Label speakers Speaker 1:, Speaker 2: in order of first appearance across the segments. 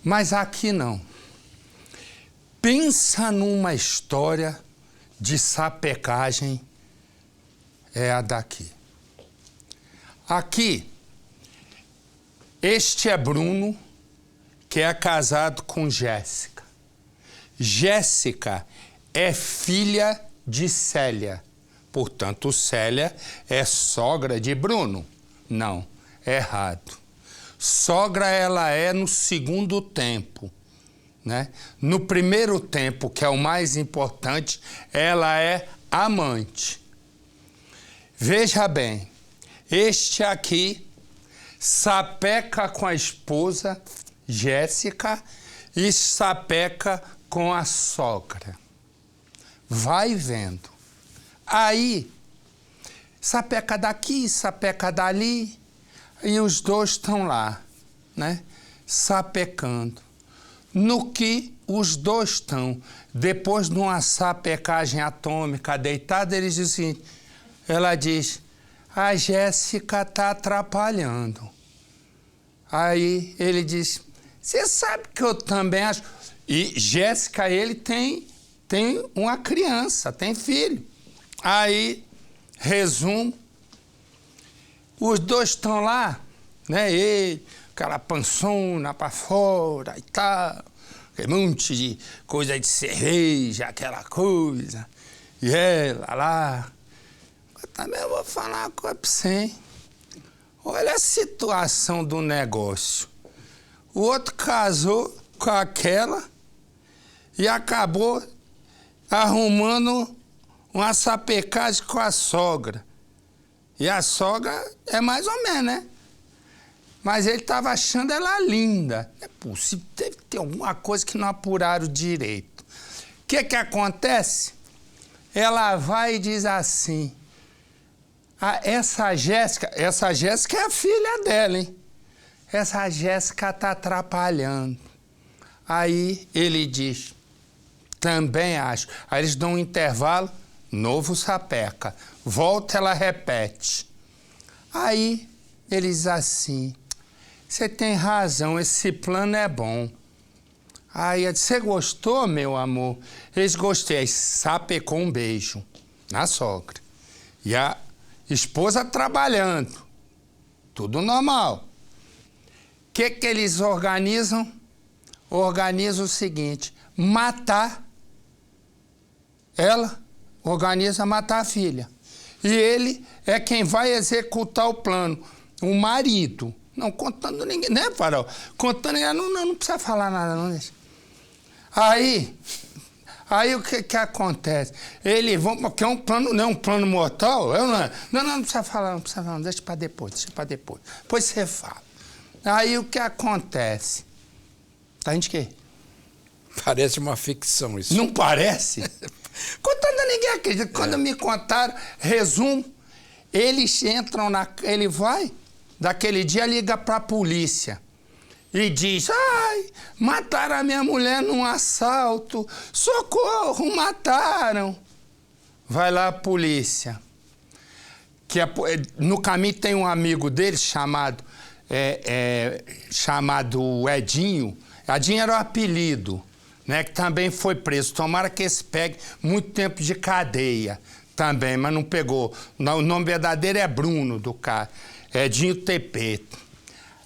Speaker 1: Mas aqui não. Pensa numa história de sapecagem, é a daqui. Aqui, este é Bruno, que é casado com Jéssica. Jéssica é filha de Célia. Portanto, Célia é sogra de Bruno. Não, errado. Sogra ela é no segundo tempo, né? No primeiro tempo, que é o mais importante, ela é amante. Veja bem, este aqui sapeca com a esposa, Jéssica, e sapeca com a sogra. Vai vendo. Aí, sapeca daqui, sapeca dali, e os dois estão lá, né? Sapecando. No que os dois estão, depois de uma sapecagem atômica deitada, eles dizem, ela diz, a Jéssica está atrapalhando. Aí ele diz, você sabe que eu também acho... E Jéssica, ele tem uma criança, tem filho. Aí, resumo, os dois estão lá, né? Ele, aquela pançona pra fora e tal, aquele monte de coisa de cerveja, aquela coisa. E ela lá. Eu também vou falar uma coisa pra você, hein? Olha a situação do negócio. O outro casou com aquela e acabou arrumando uma sapecagem com a sogra. E a sogra é mais ou menos, né? Mas ele estava achando ela linda. É possível, deve ter alguma coisa que não apuraram direito. O que acontece? Ela vai e diz assim, essa Jéssica é a filha dela, hein? Essa Jéssica tá atrapalhando. Aí ele diz, também acho. Aí eles dão um intervalo, novo sapeca. Volta, ela repete. Aí ele diz assim, você tem razão, esse plano é bom. Aí eu disse, você gostou, meu amor? Eles gostei, sapecou um beijo na sogra. E a esposa trabalhando, tudo normal. O que eles organizam? Organizam o seguinte, matar ela, organiza matar a filha. E ele é quem vai executar o plano, o marido. Não contando ninguém, né, Farol? Contando ninguém, não precisa falar nada, não deixa. Aí o que acontece? Eles vão, porque é um plano, não é um plano mortal? Não precisa falar, deixa para depois. Depois você fala. Aí o que acontece? Tá de quê?
Speaker 2: Parece uma ficção isso.
Speaker 1: Não parece? Contando ninguém acredita. Quando me contaram, resumo, eles entram ele vai, daquele dia liga para a polícia. E diz, mataram a minha mulher num assalto, socorro, mataram. Vai lá a polícia. No caminho tem um amigo dele chamado Edinho. Edinho era o apelido, né, que também foi preso. Tomara que esse pegue muito tempo de cadeia também, mas não pegou. O nome verdadeiro é Bruno, do cara. Edinho Tepeto.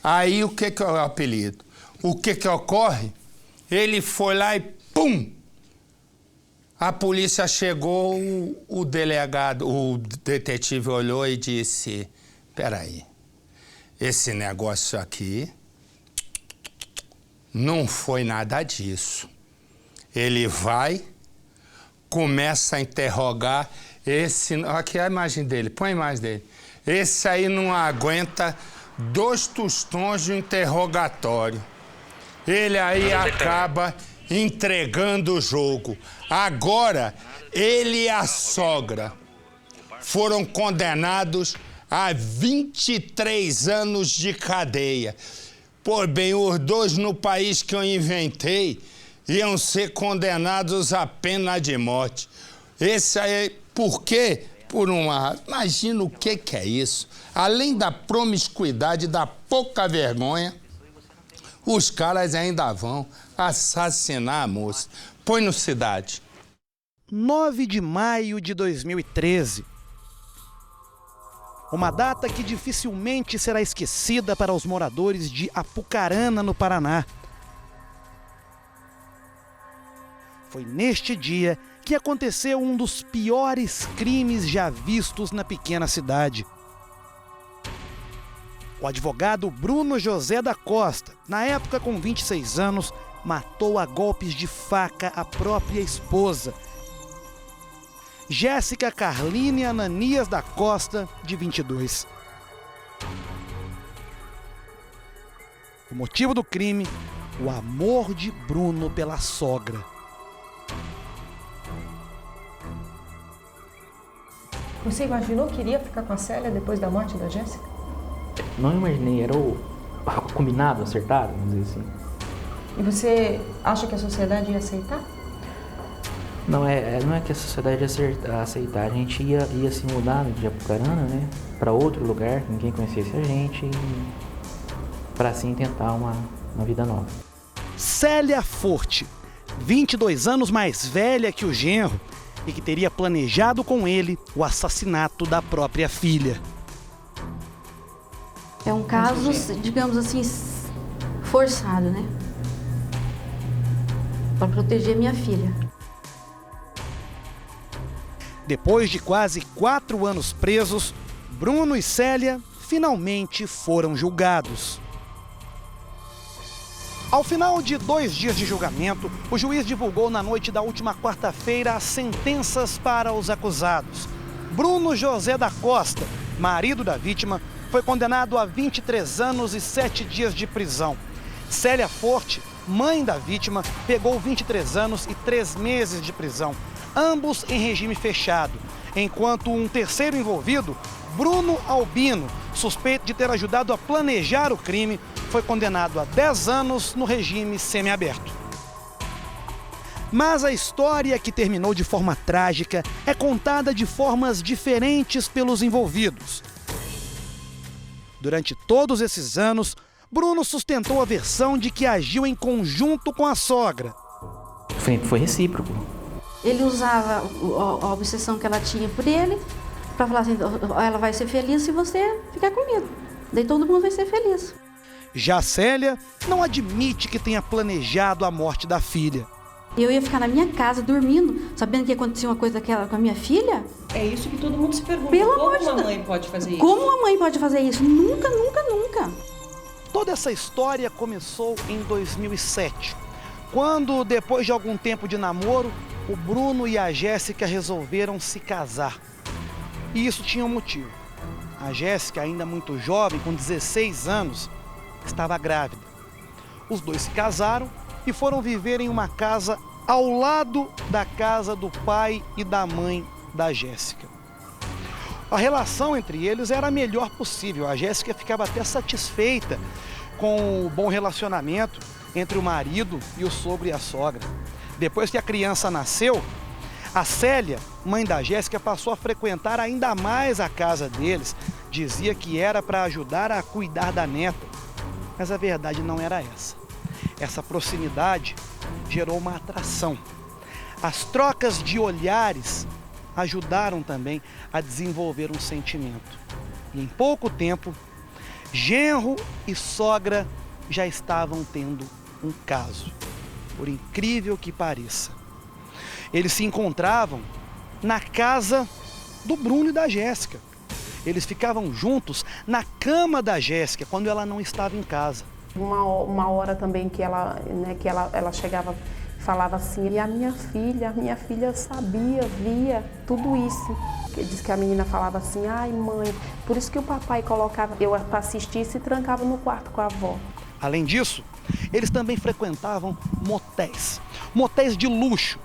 Speaker 1: Aí o que é o apelido? O que ocorre? Ele foi lá e pum! A polícia chegou, o delegado, o detetive olhou e disse, peraí, esse negócio aqui não foi nada disso. Ele vai, começa a interrogar esse... Aqui é a imagem dele, põe a imagem dele. Esse aí não aguenta 2 tostões de interrogatório. Ele aí acaba entregando o jogo. Agora, ele e a sogra foram condenados a 23 anos de cadeia. Por bem, os dois no país que eu inventei iam ser condenados à pena de morte. Esse aí, por quê? Por uma... Imagina o que é isso. Além da promiscuidade, da pouca vergonha, Os caras ainda vão assassinar a moça. Põe no Cidade.
Speaker 3: 9 de maio de 2013. Uma data que dificilmente será esquecida para os moradores de Apucarana, no Paraná. Foi neste dia que aconteceu um dos piores crimes já vistos na pequena cidade. O advogado Bruno José da Costa, na época com 26 anos, matou a golpes de faca a própria esposa, Jéssica Carline Ananias da Costa, de 22. O motivo do crime, o amor de Bruno pela sogra.
Speaker 4: Você imaginou que iria ficar com a Célia depois da morte da Jéssica?
Speaker 5: Não imaginei, era o combinado, acertado, vamos dizer assim.
Speaker 4: E você acha que a sociedade ia aceitar?
Speaker 5: Não é que a sociedade ia aceitar, a gente ia se mudar de Apucarana, né, para outro lugar, que ninguém conhecesse a gente, para assim tentar uma vida nova.
Speaker 3: Célia Forte, 22 anos mais velha que o genro, e que teria planejado com ele o assassinato da própria filha.
Speaker 6: É um caso, digamos assim, forçado, né? Para proteger minha filha.
Speaker 3: Depois de quase 4 anos presos, Bruno e Célia finalmente foram julgados. Ao final de 2 dias de julgamento, o juiz divulgou na noite da última quarta-feira as sentenças para os acusados. Bruno José da Costa, marido da vítima, foi condenado a 23 anos e 7 dias de prisão. Célia Forte, mãe da vítima, pegou 23 anos e 3 meses de prisão, ambos em regime fechado, enquanto um terceiro envolvido, Bruno Albino, suspeito de ter ajudado a planejar o crime, foi condenado a 10 anos no regime semiaberto. Mas a história que terminou de forma trágica é contada de formas diferentes pelos envolvidos. Durante todos esses anos, Bruno sustentou a versão de que agiu em conjunto com a sogra.
Speaker 5: Foi recíproco.
Speaker 6: Ele usava a obsessão que ela tinha por ele para falar assim, ela vai ser feliz se você ficar comigo. Daí todo mundo vai ser feliz.
Speaker 3: Já Célia não admite que tenha planejado a morte da filha.
Speaker 6: Eu ia ficar na minha casa dormindo, sabendo que acontecia uma coisa daquela com a minha filha?
Speaker 4: É isso que todo mundo se pergunta.
Speaker 6: Como
Speaker 4: uma mãe pode fazer isso?
Speaker 6: Como uma mãe pode fazer isso? Nunca, nunca, nunca.
Speaker 3: Toda essa história começou em 2007, quando, depois de algum tempo de namoro, o Bruno e a Jéssica resolveram se casar. E isso tinha um motivo. A Jéssica, ainda muito jovem, com 16 anos, estava grávida. Os dois se casaram e foram viver em uma casa ao lado da casa do pai e da mãe da Jéssica. A relação entre eles era a melhor possível. A Jéssica ficava até satisfeita com o bom relacionamento entre o marido e o sogro e a sogra. Depois que a criança nasceu, a Célia, mãe da Jéssica, passou a frequentar ainda mais a casa deles. Dizia que era para ajudar a cuidar da neta. Mas a verdade não era essa. Essa proximidade gerou uma atração. As trocas de olhares ajudaram também a desenvolver um sentimento. E em pouco tempo, genro e sogra já estavam tendo um caso, por incrível que pareça. Eles se encontravam na casa do Bruno e da Jéssica. Eles ficavam juntos na cama da Jéssica quando ela não estava em casa.
Speaker 7: Uma hora também que ela chegava e falava assim, e a minha filha sabia, via tudo isso. Diz que a menina falava assim, ai mãe, por isso que o papai colocava eu para assistir e se trancava no quarto com a avó.
Speaker 3: Além disso, eles também frequentavam motéis de luxo.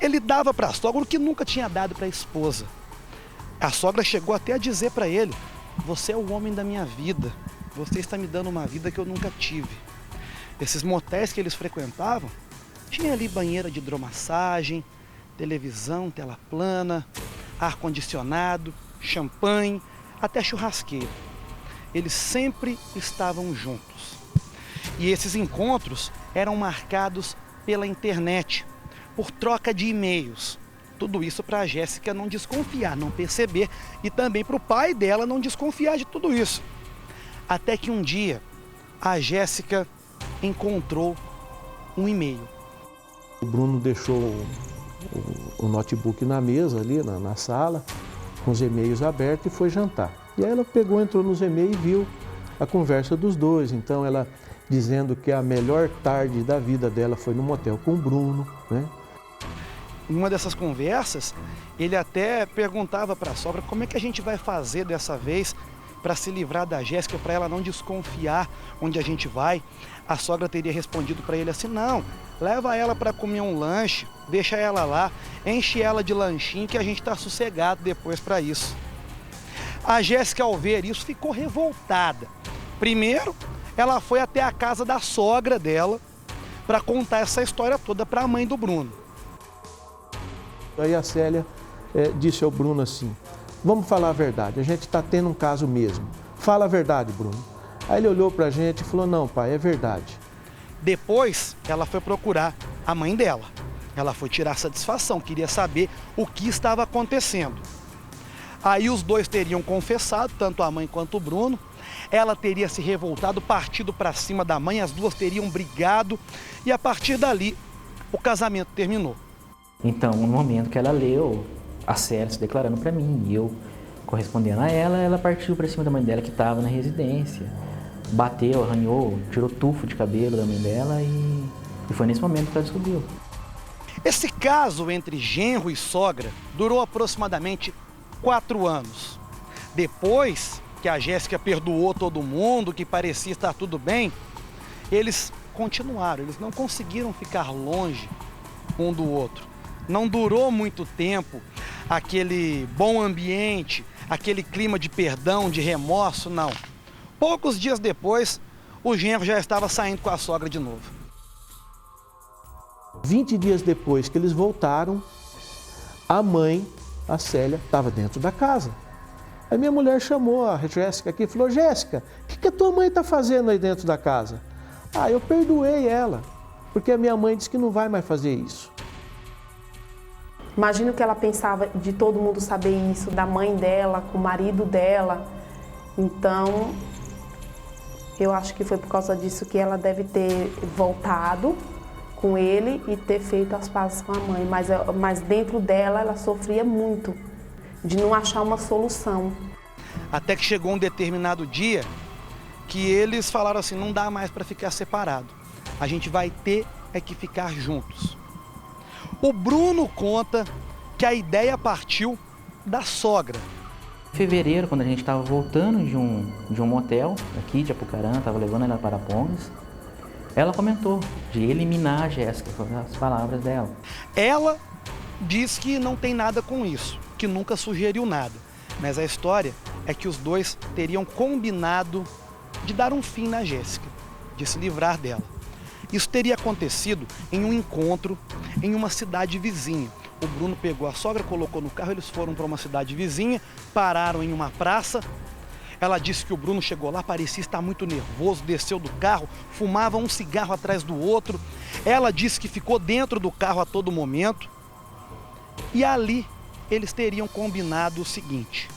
Speaker 3: Ele dava para a sogra o que nunca tinha dado para a esposa. A sogra chegou até a dizer para ele, você é o homem da minha vida, você está me dando uma vida que eu nunca tive. Esses motéis que eles frequentavam, tinha ali banheira de hidromassagem, televisão, tela plana, ar-condicionado, champanhe, até churrasqueira. Eles sempre estavam juntos. E esses encontros eram marcados pela internet, por troca de e-mails. Tudo isso para a Jéssica não desconfiar, não perceber, e também para o pai dela não desconfiar de tudo isso. Até que um dia a Jéssica encontrou um e-mail.
Speaker 8: O Bruno deixou o notebook na mesa ali, na sala, com os e-mails abertos e foi jantar. E aí ela pegou, entrou nos e-mails e viu a conversa dos dois. Então ela dizendo que a melhor tarde da vida dela foi no motel com o Bruno, né?
Speaker 3: Em uma dessas conversas, ele até perguntava para a sogra como é que a gente vai fazer dessa vez para se livrar da Jéssica, para ela não desconfiar onde a gente vai. A sogra teria respondido para ele assim: não, leva ela para comer um lanche, deixa ela lá, enche ela de lanchinho que a gente está sossegado depois para isso. A Jéssica, ao ver isso, ficou revoltada. Primeiro, ela foi até a casa da sogra dela para contar essa história toda para a mãe do Bruno.
Speaker 8: Aí a Célia disse ao Bruno assim: vamos falar a verdade, a gente está tendo um caso mesmo. Fala a verdade, Bruno. Aí ele olhou para a gente e falou: não, pai, é verdade.
Speaker 3: Depois, ela foi procurar a mãe dela. Ela foi tirar satisfação, queria saber o que estava acontecendo. Aí os dois teriam confessado, tanto a mãe quanto o Bruno. Ela teria se revoltado, partido para cima da mãe, as duas teriam brigado e a partir dali o casamento terminou.
Speaker 5: Então, no momento que ela leu a Célia se declarando para mim e eu correspondendo a ela, ela partiu para cima da mãe dela que estava na residência, bateu, arranhou, tirou tufo de cabelo da mãe dela e foi nesse momento que ela descobriu.
Speaker 3: Esse caso entre genro e sogra durou aproximadamente 4 anos. Depois que a Jéssica perdoou todo mundo, que parecia estar tudo bem, eles continuaram, eles não conseguiram ficar longe um do outro. Não durou muito tempo aquele bom ambiente, aquele clima de perdão, de remorso, não. Poucos dias depois, o genro já estava saindo com a sogra de novo.
Speaker 8: 20 dias depois que eles voltaram, a mãe, a Célia, estava dentro da casa. Aí minha mulher chamou a Jéssica aqui e falou: Jéssica, o que a tua mãe está fazendo aí dentro da casa? Ah, eu perdoei ela, porque a minha mãe disse que não vai mais fazer isso.
Speaker 7: Imagino que ela pensava de todo mundo saber isso, da mãe dela, com o marido dela. Então, eu acho que foi por causa disso que ela deve ter voltado com ele e ter feito as pazes com a mãe. Mas dentro dela, ela sofria muito de não achar uma solução.
Speaker 3: Até que chegou um determinado dia que eles falaram assim: não dá mais para ficar separado. A gente vai ter que ficar juntos. O Bruno conta que a ideia partiu da sogra.
Speaker 5: Em fevereiro, quando a gente estava voltando de um motel aqui de Apucarana, estava levando ela para Pongas, ela comentou de eliminar a Jéssica, foram as palavras dela.
Speaker 3: Ela diz que não tem nada com isso, que nunca sugeriu nada. Mas a história é que os dois teriam combinado de dar um fim na Jéssica, de se livrar dela. Isso teria acontecido em um encontro em uma cidade vizinha. O Bruno pegou a sogra, colocou no carro, eles foram para uma cidade vizinha, pararam em uma praça. Ela disse que o Bruno chegou lá, parecia estar muito nervoso, desceu do carro, fumava um cigarro atrás do outro. Ela disse que ficou dentro do carro a todo momento. E ali eles teriam combinado o seguinte: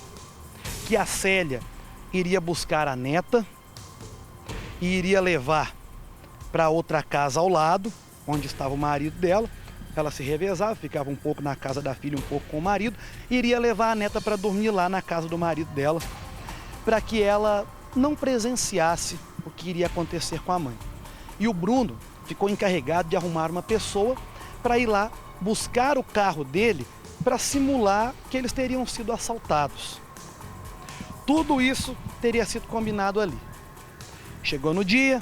Speaker 3: que a Célia iria buscar a neta e iria levar para outra casa ao lado, onde estava o marido dela. Ela se revezava, ficava um pouco na casa da filha, um pouco com o marido, e iria levar a neta para dormir lá na casa do marido dela, para que ela não presenciasse o que iria acontecer com a mãe. E o Bruno ficou encarregado de arrumar uma pessoa para ir lá buscar o carro dele para simular que eles teriam sido assaltados. Tudo isso teria sido combinado ali. Chegou no dia,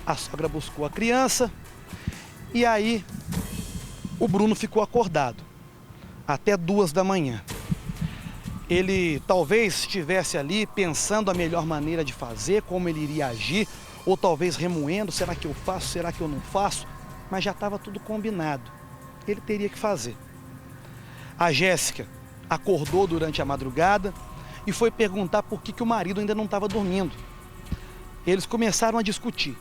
Speaker 3: a sogra buscou a criança e aí o Bruno ficou acordado até 2 da manhã. Ele talvez estivesse ali pensando a melhor maneira de fazer, como ele iria agir, ou talvez remoendo: será que eu faço, será que eu não faço? Mas já estava tudo combinado, ele teria que fazer. A Jéssica acordou durante a madrugada e foi perguntar por que o marido ainda não estava dormindo. Eles começaram a discutir.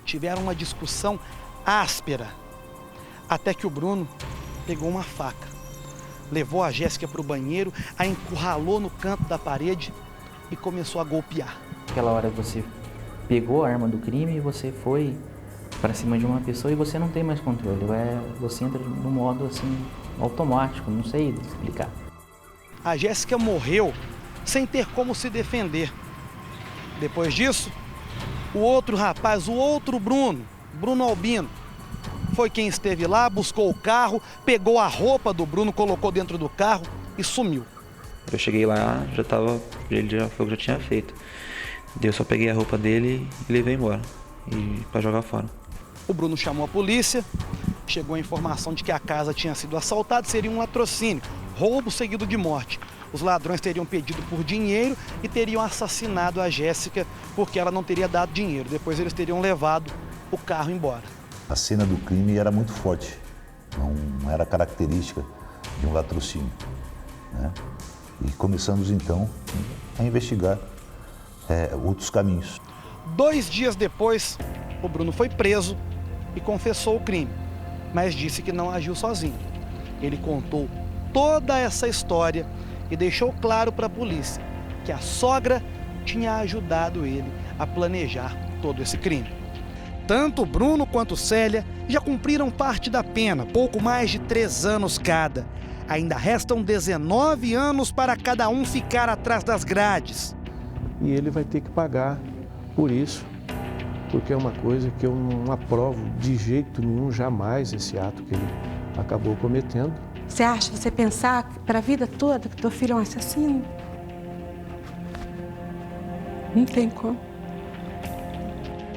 Speaker 3: tiveram uma discussão áspera, até que o Bruno pegou uma faca, levou a Jéssica para o banheiro, a encurralou no canto da parede e começou a golpear.
Speaker 5: Aquela hora você pegou a arma do crime e você foi para cima de uma pessoa e você não tem mais controle. Você entra no modo assim automático, não sei explicar.
Speaker 3: A Jéssica morreu sem ter como se defender. Depois disso, o outro rapaz, o outro Bruno Albino, foi quem esteve lá, buscou o carro, pegou a roupa do Bruno, colocou dentro do carro e sumiu.
Speaker 9: Eu cheguei lá, ele já foi o que já tinha feito. Eu só peguei a roupa dele e levei embora, para jogar fora.
Speaker 3: O Bruno chamou a polícia, chegou a informação de que a casa tinha sido assaltada, seria um latrocínio, roubo seguido de morte. Os ladrões teriam pedido por dinheiro e teriam assassinado a Jéssica porque ela não teria dado dinheiro. Depois eles teriam levado o carro embora.
Speaker 10: A cena do crime era muito forte, não era característica de um latrocínio, né? E começamos então a investigar outros caminhos.
Speaker 3: 2 dias depois, o Bruno foi preso e confessou o crime, mas disse que não agiu sozinho. Ele contou toda essa história e deixou claro para a polícia que a sogra tinha ajudado ele a planejar todo esse crime. Tanto Bruno quanto Célia já cumpriram parte da pena, pouco mais de 3 anos cada. Ainda restam 19 anos para cada um ficar atrás das grades.
Speaker 8: E ele vai ter que pagar por isso, porque é uma coisa que eu não aprovo de jeito nenhum, jamais, esse ato que ele acabou cometendo.
Speaker 7: Você acha, você pensar para a vida toda que teu filho é um assassino? Não tem como.